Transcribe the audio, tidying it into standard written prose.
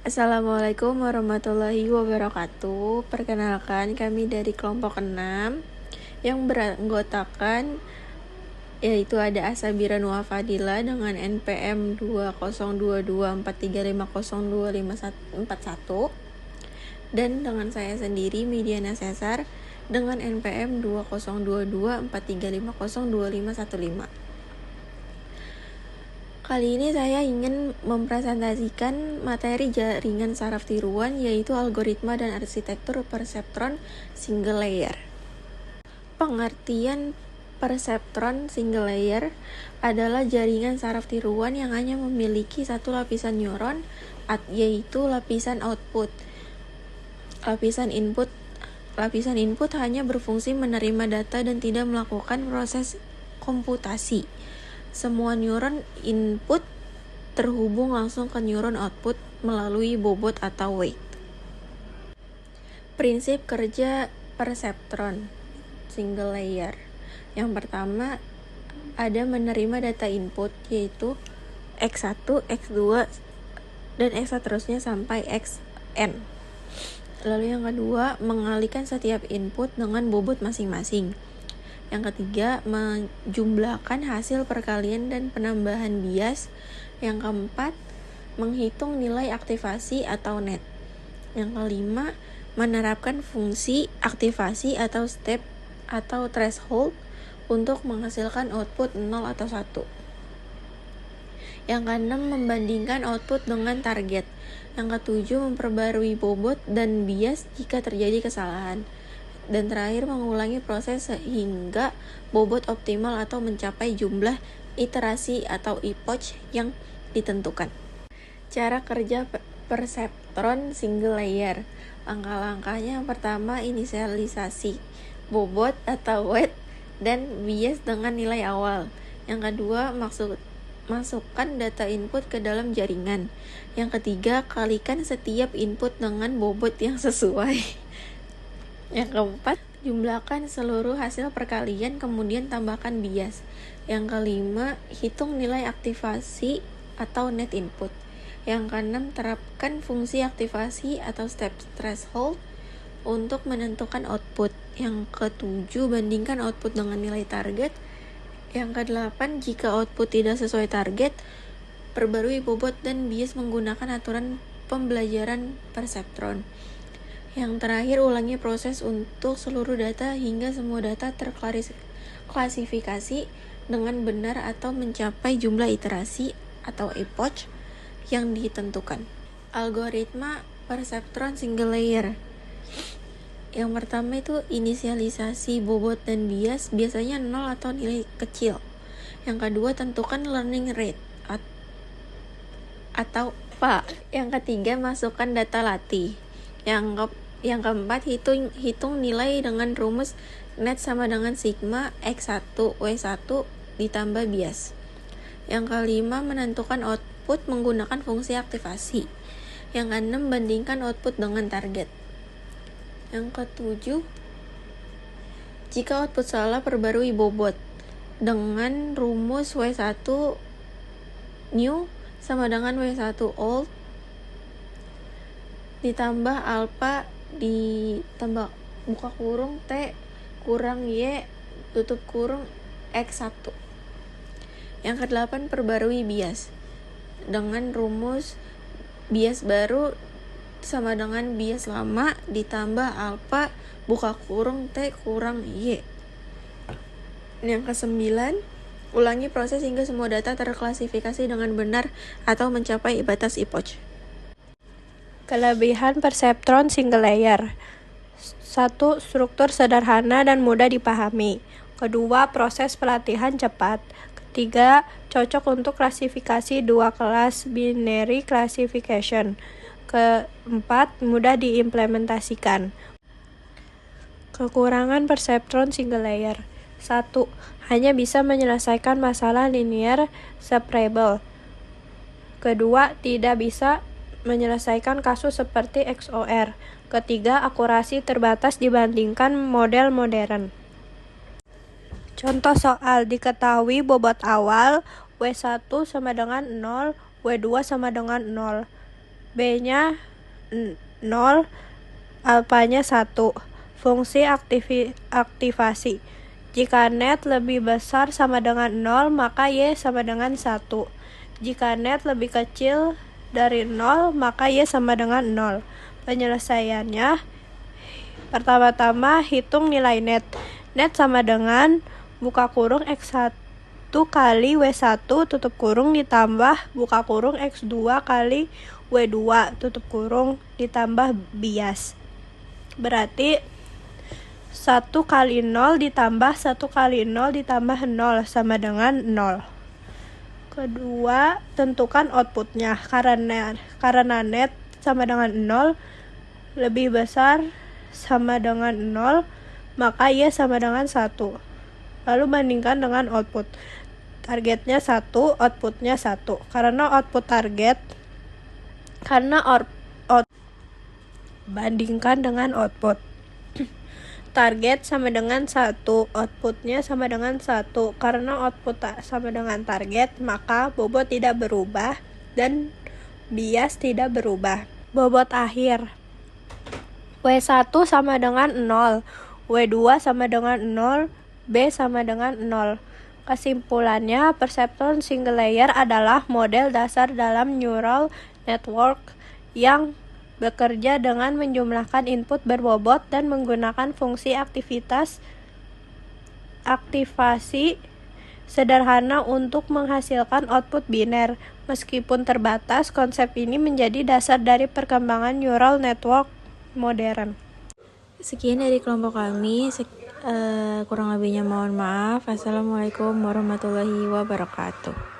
Assalamualaikum warahmatullahi wabarakatuh. Perkenalkan, kami dari kelompok 6 yang beranggotakan yaitu ada Asabira Nuha Fadila dengan NPM 202243502541 dan dengan saya sendiri Midiana Cesar dengan NPM 202243502515. Kali ini saya ingin mempresentasikan materi jaringan saraf tiruan, yaitu algoritma dan arsitektur perseptron single layer. Pengertian perseptron single layer adalah jaringan saraf tiruan yang hanya memiliki satu lapisan neuron, yaitu lapisan output. Lapisan input hanya berfungsi menerima data dan tidak melakukan proses komputasi. Semua neuron input terhubung langsung ke neuron output melalui bobot atau weight. Prinsip kerja perseptron single layer. Yang pertama, ada menerima data input yaitu X1, X2, dan X seterusnya sampai Xn. Lalu yang kedua, mengalihkan setiap input dengan bobot masing-masing. Yang ketiga, menjumlahkan hasil perkalian dan penambahan bias. Yang keempat, menghitung nilai aktivasi atau net. Yang kelima, menerapkan fungsi aktivasi atau step atau threshold untuk menghasilkan output 0 atau 1. Yang keenam, membandingkan output dengan target. Yang ketujuh, memperbarui bobot dan bias jika terjadi kesalahan. Dan terakhir, mengulangi proses sehingga bobot optimal atau mencapai jumlah iterasi atau epoch yang ditentukan. Cara kerja perseptron single layer. Langkah-langkahnya yang pertama, inisialisasi bobot atau weight dan bias dengan nilai awal. Yang kedua, masukkan data input ke dalam jaringan. Yang ketiga, kalikan setiap input dengan bobot yang sesuai. Yang keempat, jumlahkan seluruh hasil perkalian, kemudian tambahkan bias. Yang kelima, hitung nilai aktivasi atau net input. Yang keenam, terapkan fungsi aktivasi atau step threshold untuk menentukan output. Yang ketujuh, bandingkan output dengan nilai target. Yang kedelapan, jika output tidak sesuai target, perbarui bobot dan bias menggunakan aturan pembelajaran perseptron. Yang terakhir, ulangi proses untuk seluruh data hingga semua data terklasifikasi dengan benar atau mencapai jumlah iterasi atau epoch yang ditentukan. Algoritma perseptron single layer. Yang pertama itu inisialisasi bobot dan bias, biasanya 0 atau nilai kecil. Yang kedua, tentukan learning rate atau apa. Yang ketiga, masukkan data latih. Yang keempat, hitung nilai dengan rumus net sama dengan sigma X1 W1 ditambah bias. Yang kelima, menentukan output menggunakan fungsi aktivasi. Yang keenam, bandingkan output dengan target. Yang ketujuh, jika output salah, perbarui bobot dengan rumus W1 new sama dengan W1 old ditambah alpha ditambah buka kurung T kurang Y tutup kurung X1. Yang kedelapan, perbarui bias dengan rumus bias baru sama dengan bias lama ditambah alpha buka kurung T kurang Y. Yang kesembilan, ulangi proses hingga semua data terklasifikasi dengan benar atau mencapai batas epoch. Kelebihan perseptron single layer. 1. Struktur sederhana dan mudah dipahami. Kedua, proses pelatihan cepat. Ketiga, cocok untuk klasifikasi dua kelas binary classification. Keempat, mudah diimplementasikan. Kekurangan perseptron single layer. 1. Hanya bisa menyelesaikan masalah linear separable. Kedua, tidak bisa menyelesaikan kasus seperti XOR. Ketiga, akurasi terbatas dibandingkan model modern. Contoh soal, diketahui bobot awal W1 sama dengan 0, W2 sama dengan 0. B-nya 0, alfanya 1. Fungsi aktivasi. Jika net lebih besar sama dengan 0, maka Y sama dengan 1. Jika net lebih kecil dari 0, maka Y sama dengan 0. Penyelesaiannya, pertama-tama hitung nilai net. Net sama dengan buka kurung X1 kali W1 tutup kurung ditambah buka kurung X2 kali W2 tutup kurung ditambah bias. Berarti 1 kali 0 ditambah 1 kali 0 ditambah 0 sama dengan 0. Kedua, tentukan outputnya. Karena net sama dengan 0 lebih besar sama dengan 0, maka Y sama dengan 1. Lalu bandingkan dengan output. Targetnya 1, outputnya 1. Karena output target, bandingkan dengan output. Target sama dengan 1, outputnya sama dengan 1. Karena output sama dengan target, maka bobot tidak berubah dan bias tidak berubah. Bobot akhir. W1 sama dengan 0, W2 sama dengan 0, B sama dengan 0. Kesimpulannya, perseptron single layer adalah model dasar dalam neural network yang bekerja dengan menjumlahkan input berbobot dan menggunakan fungsi aktivasi sederhana untuk menghasilkan output biner. Meskipun terbatas, konsep ini menjadi dasar dari perkembangan neural network modern. Sekian dari kelompok kami. Kurang lebihnya mohon maaf. Assalamualaikum warahmatullahi wabarakatuh.